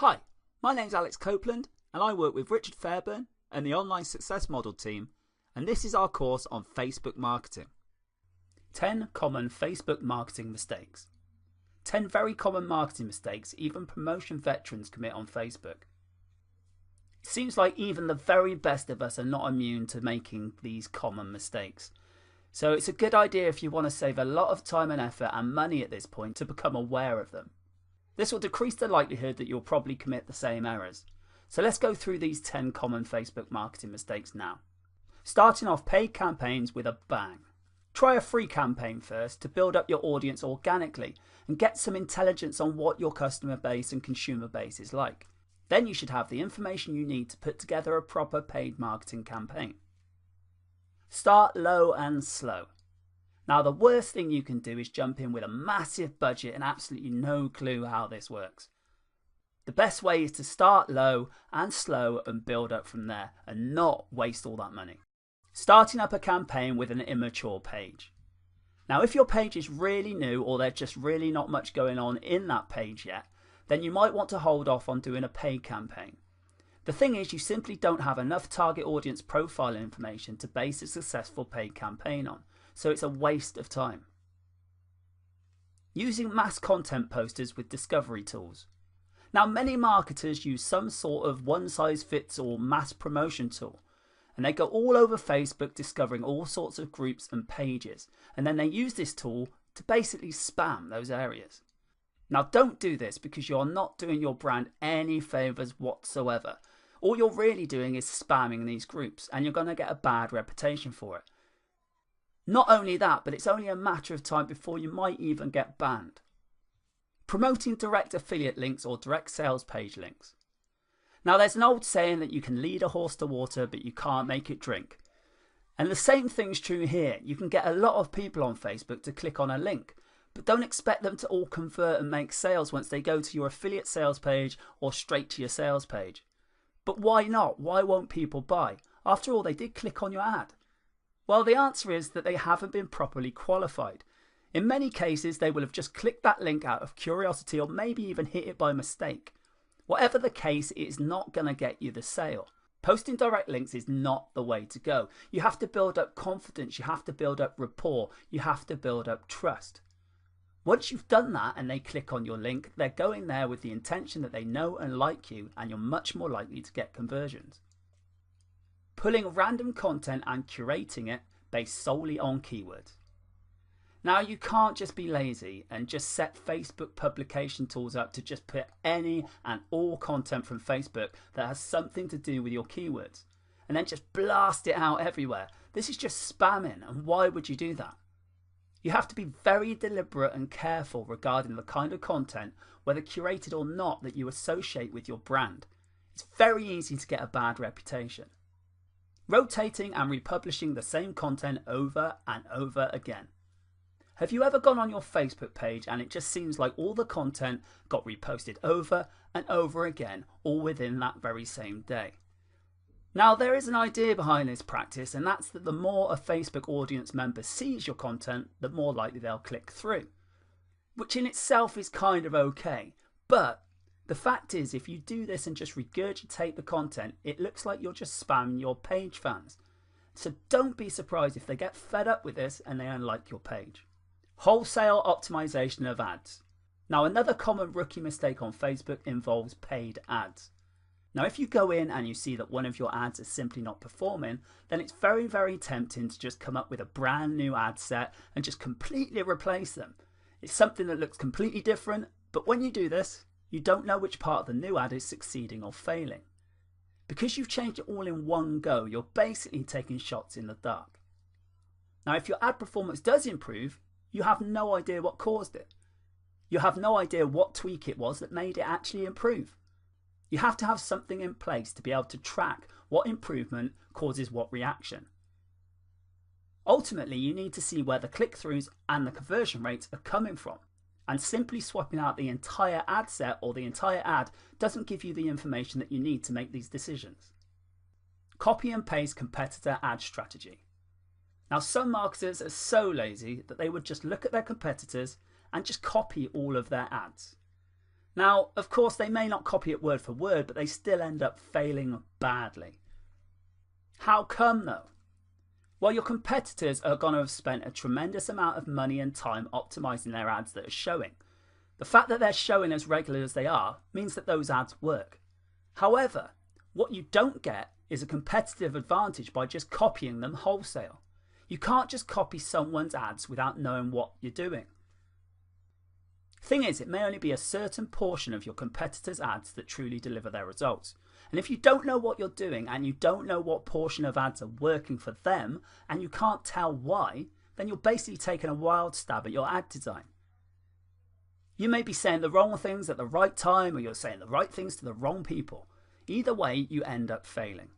Hi, my name's Alex Copeland and I work with Richard Fairbairn and the Online Success Model team, and this is our course on Facebook marketing. 10 common Facebook marketing mistakes. 10 very common marketing mistakes even promotion veterans commit on Facebook. It seems like even the very best of us are not immune to making these common mistakes. So it's a good idea if you want to save a lot of time and effort and money at this point to become aware of them. This will decrease the likelihood that you'll probably commit the same errors. So let's go through these 10 common Facebook marketing mistakes now. Starting off paid campaigns with a bang. Try a free campaign first to build up your audience organically and get some intelligence on what your customer base and consumer base is like. Then you should have the information you need to put together a proper paid marketing campaign. Start low and slow. Now the worst thing you can do is jump in with a massive budget and absolutely no clue how this works. The best way is to start low and slow and build up from there and not waste all that money. Starting up a campaign with an immature page. Now if your page is really new or there's just really not much going on in that page yet, then you might want to hold off on doing a paid campaign. The thing is, you simply don't have enough target audience profile information to base a successful paid campaign on, so it's a waste of time. Using mass content posters with discovery tools. Now many marketers use some sort of one-size-fits-all mass promotion tool, and they go all over Facebook discovering all sorts of groups and pages, and then they use this tool to basically spam those areas. Now don't do this because you're not doing your brand any favours whatsoever. All you're really doing is spamming these groups and you're going to get a bad reputation for it. Not only that, but it's only a matter of time before you might even get banned. Promoting direct affiliate links or direct sales page links. Now there's an old saying that you can lead a horse to water but you can't make it drink. And the same thing's true here. You can get a lot of people on Facebook to click on a link, but don't expect them to all convert and make sales once they go to your affiliate sales page or straight to your sales page. But why not? Why won't people buy? After all, they did click on your ad. Well, the answer is that they haven't been properly qualified. In many cases, they will have just clicked that link out of curiosity or maybe even hit it by mistake. Whatever the case, it is not going to get you the sale. Posting direct links is not the way to go. You have to build up confidence, you have to build up rapport, you have to build up trust. Once you've done that and they click on your link, they're going there with the intention that they know and like you, and you're much more likely to get conversions. Pulling random content and curating it based solely on keywords. Now you can't just be lazy and just set Facebook publication tools up to just put any and all content from Facebook that has something to do with your keywords and then just blast it out everywhere. This is just spamming, and why would you do that? You have to be very deliberate and careful regarding the kind of content, whether curated or not, that you associate with your brand. It's very easy to get a bad reputation. Rotating and republishing the same content over and over again. Have you ever gone on your Facebook page and it just seems like all the content got reposted over and over again, all within that very same day? Now there is an idea behind this practice, and that's that the more a Facebook audience member sees your content, the more likely they'll click through. Which in itself is kind of okay, but the fact is if you do this and just regurgitate the content, it looks like you're just spamming your page fans. So don't be surprised if they get fed up with this and they unlike your page. Wholesale optimization of ads. Now another common rookie mistake on Facebook involves paid ads. Now if you go in and you see that one of your ads is simply not performing, then it's very, very tempting to just come up with a brand new ad set and just completely replace them. It's something that looks completely different, but when you do this, you don't know which part of the new ad is succeeding or failing. Because you've changed it all in one go, you're basically taking shots in the dark. Now if your ad performance does improve, you have no idea what caused it. You have no idea what tweak it was that made it actually improve. You have to have something in place to be able to track what improvement causes what reaction. Ultimately, you need to see where the click-throughs and the conversion rates are coming from, and simply swapping out the entire ad set or the entire ad doesn't give you the information that you need to make these decisions. Copy and paste competitor ad strategy. Now some marketers are so lazy that they would just look at their competitors and just copy all of their ads. Now, of course, they may not copy it word for word, but they still end up failing badly. How come though? Well, your competitors are going to have spent a tremendous amount of money and time optimizing their ads that are showing. The fact that they're showing as regularly as they are means that those ads work. However, what you don't get is a competitive advantage by just copying them wholesale. You can't just copy someone's ads without knowing what you're doing. Thing is, it may only be a certain portion of your competitors' ads that truly deliver their results. And if you don't know what you're doing and you don't know what portion of ads are working for them and you can't tell why, then you're basically taking a wild stab at your ad design. You may be saying the wrong things at the right time, or you're saying the right things to the wrong people. Either way, you end up failing.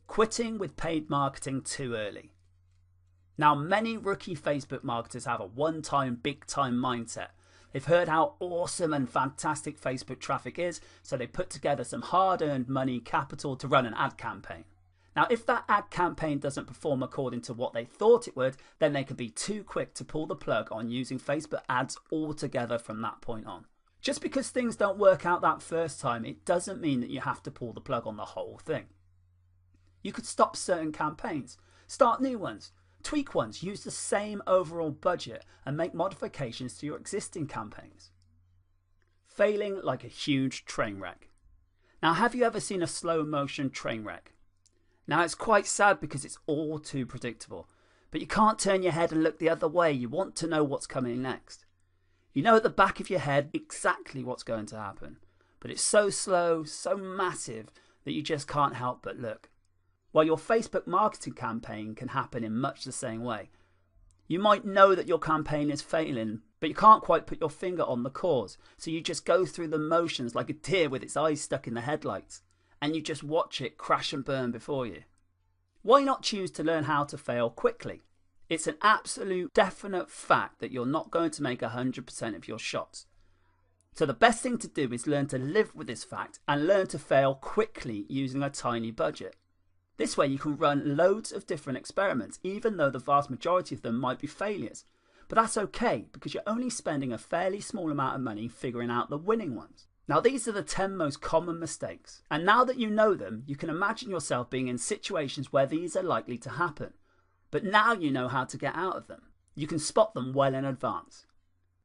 Quitting with paid marketing too early. Now, many rookie Facebook marketers have a one-time, big-time mindset. They've heard how awesome and fantastic Facebook traffic is, so they put together some hard-earned money capital to run an ad campaign. Now, if that ad campaign doesn't perform according to what they thought it would, then they could be too quick to pull the plug on using Facebook ads altogether from that point on. Just because things don't work out that first time, it doesn't mean that you have to pull the plug on the whole thing. You could stop certain campaigns, start new ones, tweak ones, use the same overall budget and make modifications to your existing campaigns. Failing like a huge train wreck. Now, have you ever seen a slow motion train wreck? Now, it's quite sad because it's all too predictable, but you can't turn your head and look the other way. You want to know what's coming next. You know at the back of your head exactly what's going to happen, but it's so slow, so massive that you just can't help but look. Well, your Facebook marketing campaign can happen in much the same way. You might know that your campaign is failing, but you can't quite put your finger on the cause, so you just go through the motions like a deer with its eyes stuck in the headlights, and you just watch it crash and burn before you. Why not choose to learn how to fail quickly? It's an absolute definite fact that you're not going to make 100% of your shots. So the best thing to do is learn to live with this fact and learn to fail quickly using a tiny budget. This way you can run loads of different experiments, even though the vast majority of them might be failures. But that's okay, because you're only spending a fairly small amount of money figuring out the winning ones. Now, these are the 10 most common mistakes. And now that you know them, you can imagine yourself being in situations where these are likely to happen. But now you know how to get out of them. You can spot them well in advance.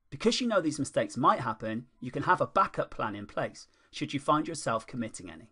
Because you know these mistakes might happen, you can have a backup plan in place, should you find yourself committing any.